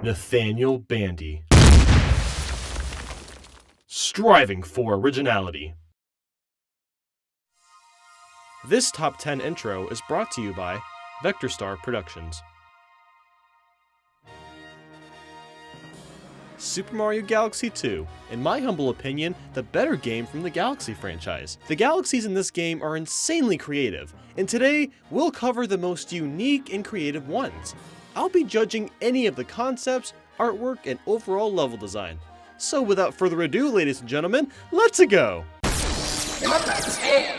Nathaniel Bandy. Striving for originality. This Top 10 intro is brought to you by VectorStar Productions. Super Mario Galaxy 2, in my humble opinion, the better game from the Galaxy franchise. The galaxies in this game are insanely creative, and today we'll cover the most unique and creative ones. I'll be judging any of the concepts, artwork, and overall level design. So without further ado, ladies and gentlemen, let's go! Number 10.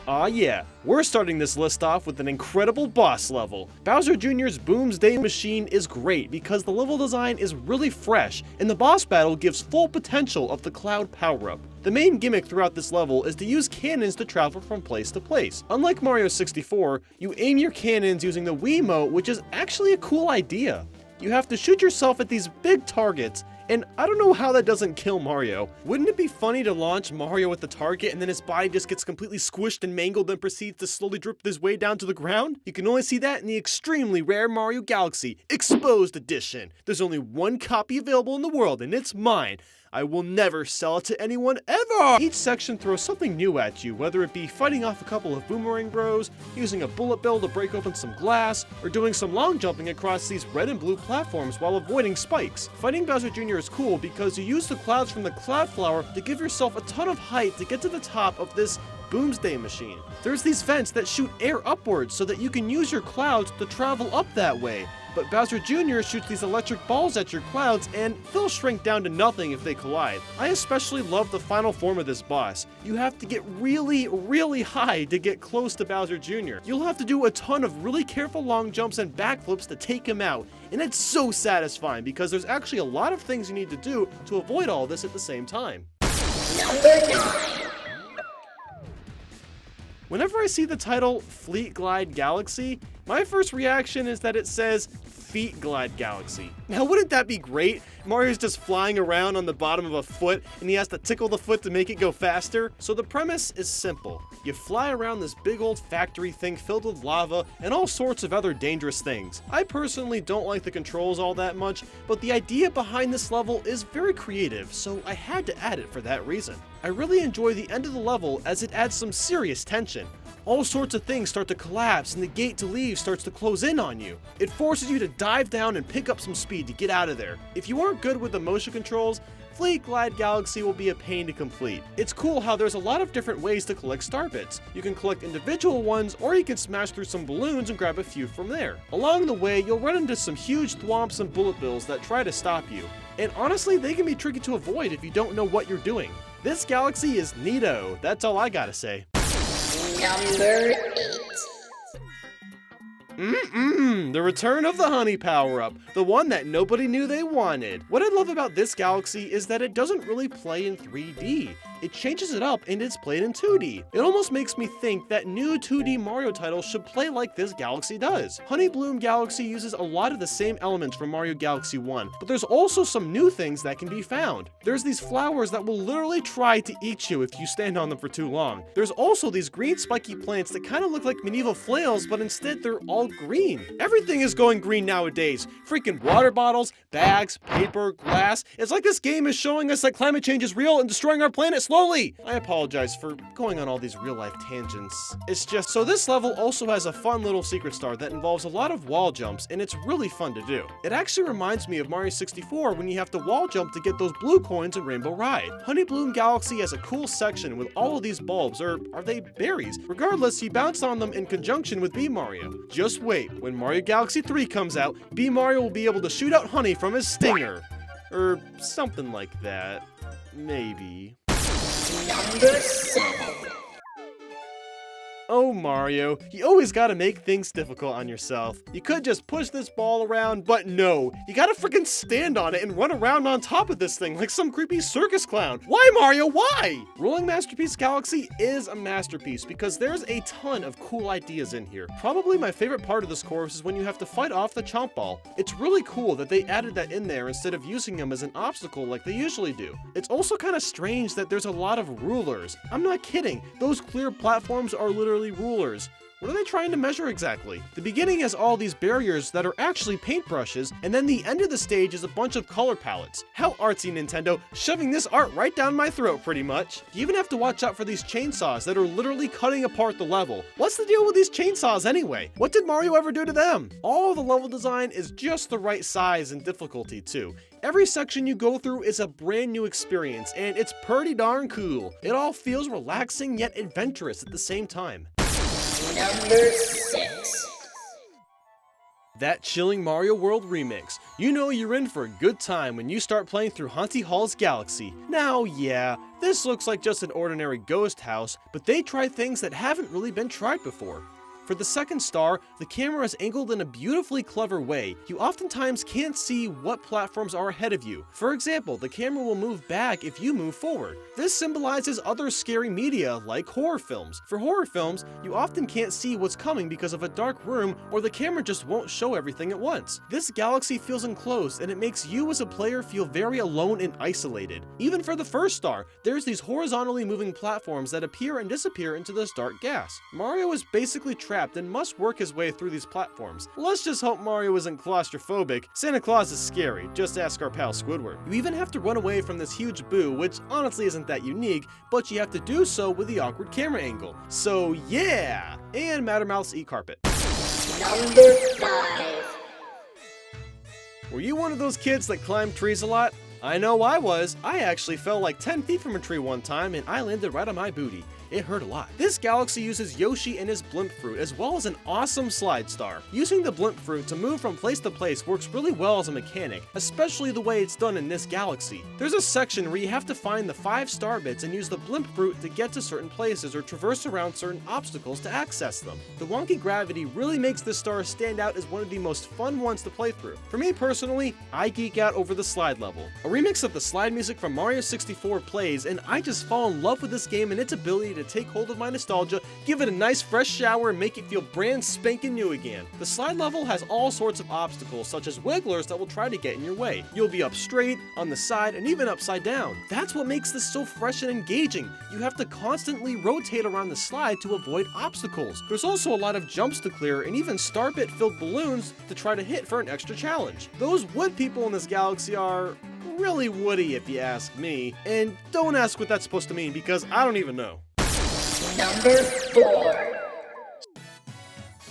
Aw yeah, we're starting this list off with an incredible boss level. Bowser Jr.'s Boomsday Machine is great because the level design is really fresh, and the boss battle gives full potential of the Cloud power-up. The main gimmick throughout this level is to use cannons to travel from place to place. Unlike Mario 64, you aim your cannons using the Wiimote, which is actually a cool idea. You have to shoot yourself at these big targets, and I don't know how that doesn't kill Mario. Wouldn't it be funny to launch Mario at the target and then his body just gets completely squished and mangled and proceeds to slowly drip his way down to the ground? You can only see that in the extremely rare Mario Galaxy Exposed Edition. There's only one copy available in the world, and it's mine. I will never sell it to anyone ever! Each section throws something new at you, whether it be fighting off a couple of Boomerang Bros, using a bullet bill to break open some glass, or doing some long jumping across these red and blue platforms while avoiding spikes. Fighting Bowser Jr. is cool because you use the clouds from the Cloud Flower to give yourself a ton of height to get to the top of this Boomsday Machine. There's these vents that shoot air upwards so that you can use your clouds to travel up that way. But Bowser Jr. shoots these electric balls at your clouds, and they'll shrink down to nothing if they collide. I especially love the final form of this boss. You have to get really, really high to get close to Bowser Jr. You'll have to do a ton of really careful long jumps and backflips to take him out, and it's so satisfying because there's actually a lot of things you need to do to avoid all this at the same time. Number 9. Whenever I see the title Fleet Glide Galaxy, my first reaction is that it says Feet Glide Galaxy. Now wouldn't that be great? Mario's just flying around on the bottom of a foot and he has to tickle the foot to make it go faster. So the premise is simple. You fly around this big old factory thing filled with lava and all sorts of other dangerous things. I personally don't like the controls all that much, but the idea behind this level is very creative, so I had to add it for that reason. I really enjoy the end of the level as it adds some serious tension. All sorts of things start to collapse and the gate to leave starts to close in on you. It forces you to dive down and pick up some speed to get out of there. If you aren't good with the motion controls, Fleet Glide Galaxy will be a pain to complete. It's cool how there's a lot of different ways to collect star bits. You can collect individual ones, or you can smash through some balloons and grab a few from there. Along the way, you'll run into some huge thwomps and bullet bills that try to stop you. And honestly, they can be tricky to avoid if you don't know what you're doing. This galaxy is neato, that's all I gotta say. Number 8. The return of the Honey power-up, the one that nobody knew they wanted. What I love about this galaxy is that it doesn't really play in 3D. It changes it up and it's played in 2D. It almost makes me think that new 2D Mario titles should play like this galaxy does. Honey Bloom Galaxy uses a lot of the same elements from Mario Galaxy 1, but there's also some new things that can be found. There's these flowers that will literally try to eat you if you stand on them for too long. There's also these green spiky plants that kind of look like medieval flails, but instead they're all green. Everything is going green nowadays. Freaking water bottles, bags, paper, glass. It's like this game is showing us that climate change is real and destroying our planet slowly. I apologize for going on all these real-life tangents. It's just, so this level also has a fun little secret star that involves a lot of wall jumps, and it's really fun to do. It actually reminds me of Mario 64 when you have to wall jump to get those blue coins in Rainbow Ride. Honey Bloom Galaxy has a cool section with all of these bulbs, or are they berries? Regardless, you bounce on them in conjunction with B Mario. Just wait, when Mario Galaxy 3 comes out, B Mario will be able to shoot out honey from his stinger. Or something like that. Maybe. Number 7. Oh Mario, you always gotta make things difficult on yourself. You could just push this ball around, but no. You gotta freaking stand on it and run around on top of this thing like some creepy circus clown. Why Mario, why? Rolling Masterpiece Galaxy is a masterpiece because there's a ton of cool ideas in here. Probably my favorite part of this course is when you have to fight off the Chomp Ball. It's really cool that they added that in there instead of using them as an obstacle like they usually do. It's also kind of strange that there's a lot of rulers. I'm not kidding, those clear platforms are literally rulers. What are they trying to measure exactly? The beginning has all these barriers that are actually paintbrushes, and then the end of the stage is a bunch of color palettes. How artsy, Nintendo, shoving this art right down my throat pretty much. You even have to watch out for these chainsaws that are literally cutting apart the level. What's the deal with these chainsaws anyway? What did Mario ever do to them? All the level design is just the right size and difficulty too. Every section you go through is a brand new experience, and it's pretty darn cool. It all feels relaxing yet adventurous at the same time. Number 6. That chilling Mario World remix. You know you're in for a good time when you start playing through Haunty Hall's Galaxy. Now, yeah, this looks like just an ordinary ghost house, but they try things that haven't really been tried before. For the second star, the camera is angled in a beautifully clever way. You oftentimes can't see what platforms are ahead of you. For example, the camera will move back if you move forward. This symbolizes other scary media like horror films. For horror films, you often can't see what's coming because of a dark room or the camera just won't show everything at once. This galaxy feels enclosed and it makes you as a player feel very alone and isolated. Even for the first star, there's these horizontally moving platforms that appear and disappear into this dark gas. Mario is basically trapped and must work his way through these platforms. Let's just hope Mario isn't claustrophobic. Santa Claus is scary, just ask our pal Squidward. You even have to run away from this huge boo, which honestly isn't that unique, but you have to do so with the awkward camera angle. So yeah! And Mattermouth's e-carpet. Number 5. Were you one of those kids that climbed trees a lot? I know I was. I actually fell like 10 feet from a tree one time and I landed right on my booty. It hurt a lot. This galaxy uses Yoshi and his blimp fruit as well as an awesome slide star. Using the blimp fruit to move from place to place works really well as a mechanic, especially the way it's done in this galaxy. There's a section where you have to find the 5 star bits and use the blimp fruit to get to certain places or traverse around certain obstacles to access them. The wonky gravity really makes this star stand out as one of the most fun ones to play through. For me personally, I geek out over the slide level. A remix of the slide music from Mario 64 plays and I just fall in love with this game and its ability to take hold of my nostalgia, give it a nice fresh shower, and make it feel brand spanking new again. The slide level has all sorts of obstacles, such as wigglers that will try to get in your way. You'll be up straight, on the side, and even upside down. That's what makes this so fresh and engaging. You have to constantly rotate around the slide to avoid obstacles. There's also a lot of jumps to clear and even star bit filled balloons to try to hit for an extra challenge. Those wood people in this galaxy are really woody if you ask me, and don't ask what that's supposed to mean because I don't even know. Number 4.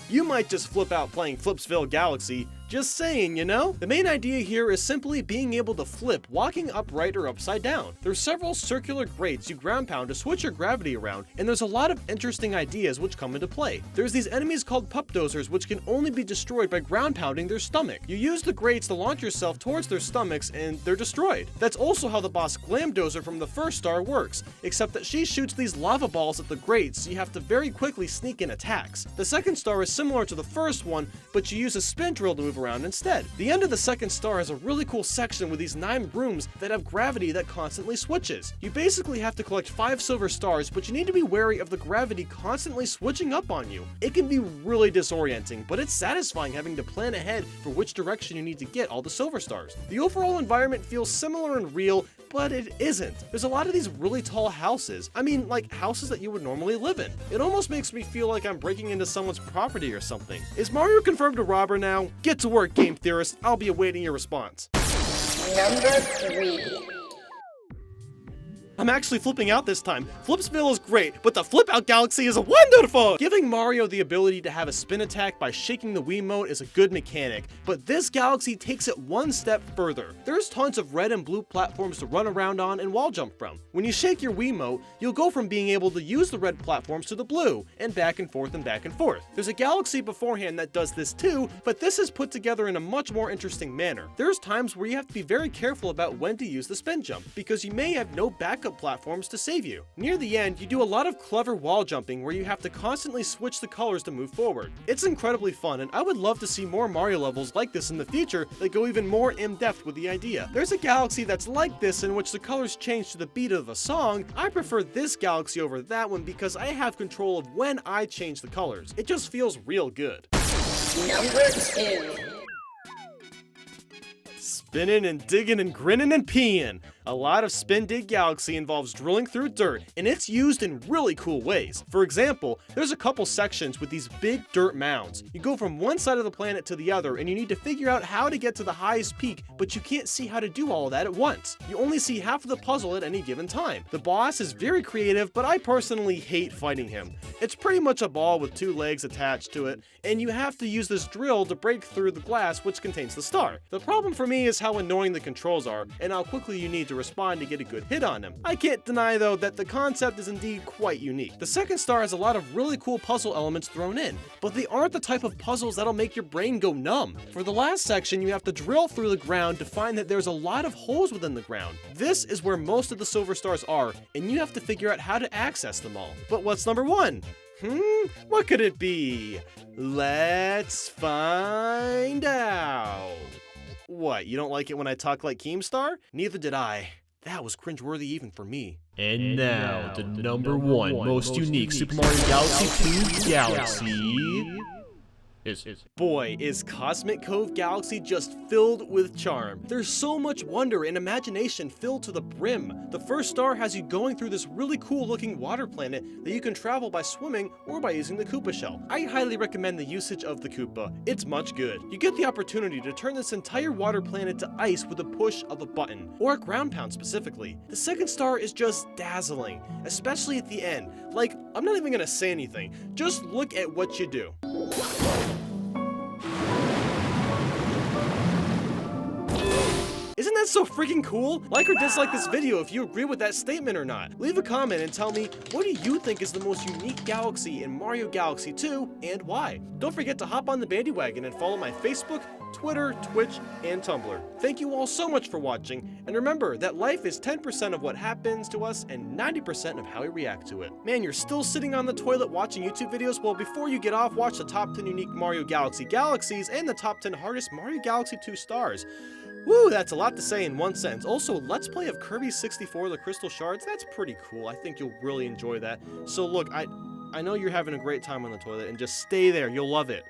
You might just flip out playing Flipsville Galaxy. Just saying, you know? The main idea here is simply being able to flip, walking upright or upside down. There's several circular grates you ground pound to switch your gravity around, and there's a lot of interesting ideas which come into play. There's these enemies called pup dozers which can only be destroyed by ground pounding their stomach. You use the grates to launch yourself towards their stomachs and they're destroyed. That's also how the boss Glam Dozer from the first star works, except that she shoots these lava balls at the grates, so you have to very quickly sneak in attacks. The second star is similar to the first one, but you use a spin drill to move around instead. The end of the second star has a really cool section with these 9 rooms that have gravity that constantly switches. You basically have to collect 5 silver stars, but you need to be wary of the gravity constantly switching up on you. It can be really disorienting, but it's satisfying having to plan ahead for which direction you need to get all the silver stars. The overall environment feels similar and real, but it isn't. There's a lot of these really tall houses. I mean, like houses that you would normally live in. It almost makes me feel like I'm breaking into someone's property or something. Is Mario confirmed a robber now? Get to work, game theorist. I'll be awaiting your response. Number 3. I'm actually flipping out this time. Flipsville is great, but the Flip Out Galaxy is wonderful! Giving Mario the ability to have a spin attack by shaking the Wiimote is a good mechanic, but this galaxy takes it one step further. There's tons of red and blue platforms to run around on and wall jump from. When you shake your Wiimote, you'll go from being able to use the red platforms to the blue, and back and forth and back and forth. There's a galaxy beforehand that does this too, but this is put together in a much more interesting manner. There's times where you have to be very careful about when to use the spin jump, because you may have no backup platforms to save you. Near the end, you do a lot of clever wall jumping where you have to constantly switch the colors to move forward. It's incredibly fun, and I would love to see more Mario levels like this in the future that go even more in-depth with the idea. There's a galaxy that's like this in which the colors change to the beat of a song. I prefer this galaxy over that one because I have control of when I change the colors. It just feels real good. Number 2. Spinning and digging and grinning and peeing. A lot of Spin Dig Galaxy involves drilling through dirt, and it's used in really cool ways. For example, there's a couple sections with these big dirt mounds. You go from one side of the planet to the other, and you need to figure out how to get to the highest peak, but you can't see how to do all of that at once. You only see half of the puzzle at any given time. The boss is very creative, but I personally hate fighting him. It's pretty much a ball with 2 legs attached to it, and you have to use this drill to break through the glass which contains the star. The problem for me is how annoying the controls are, and how quickly you need to respond to get a good hit on him. I can't deny though that the concept is indeed quite unique. The second star has a lot of really cool puzzle elements thrown in, but they aren't the type of puzzles that'll make your brain go numb. For the last section, you have to drill through the ground to find that there's a lot of holes within the ground. This is where most of the silver stars are, and you have to figure out how to access them all. But what's number 1? What could it be? Let's find out. What, you don't like it when I talk like Keemstar? Neither did I. That was cringeworthy even for me. And now, the number 1 most unique Super Mario Galaxy 2 Galaxy is... Boy, is Cosmic Cove Galaxy just filled with charm. There's so much wonder and imagination filled to the brim. The first star has you going through this really cool looking water planet that you can travel by swimming or by using the Koopa shell. I highly recommend the usage of the Koopa. It's much good. You get the opportunity to turn this entire water planet to ice with a push of a button, or a ground pound specifically. The second star is just dazzling, especially at the end. Like, I'm not even gonna say anything. Just look at what you do. Isn't that so freaking cool? Like or dislike this video if you agree with that statement or not. Leave a comment and tell me, what do you think is the most unique galaxy in Mario Galaxy 2 and why? Don't forget to hop on the bandwagon and follow my Facebook, Twitter, Twitch, and Tumblr. Thank you all so much for watching, and remember that life is 10% of what happens to us and 90% of how we react to it. Man, you're still sitting on the toilet watching YouTube videos? Well, before you get off, watch the top 10 unique Mario Galaxy galaxies and the top 10 hardest Mario Galaxy 2 stars. Woo, that's a lot to say in one sentence. Also, Let's Play of Kirby 64 The Crystal Shards, that's pretty cool. I think you'll really enjoy that. So look, I know you're having a great time on the toilet, and just stay there, you'll love it.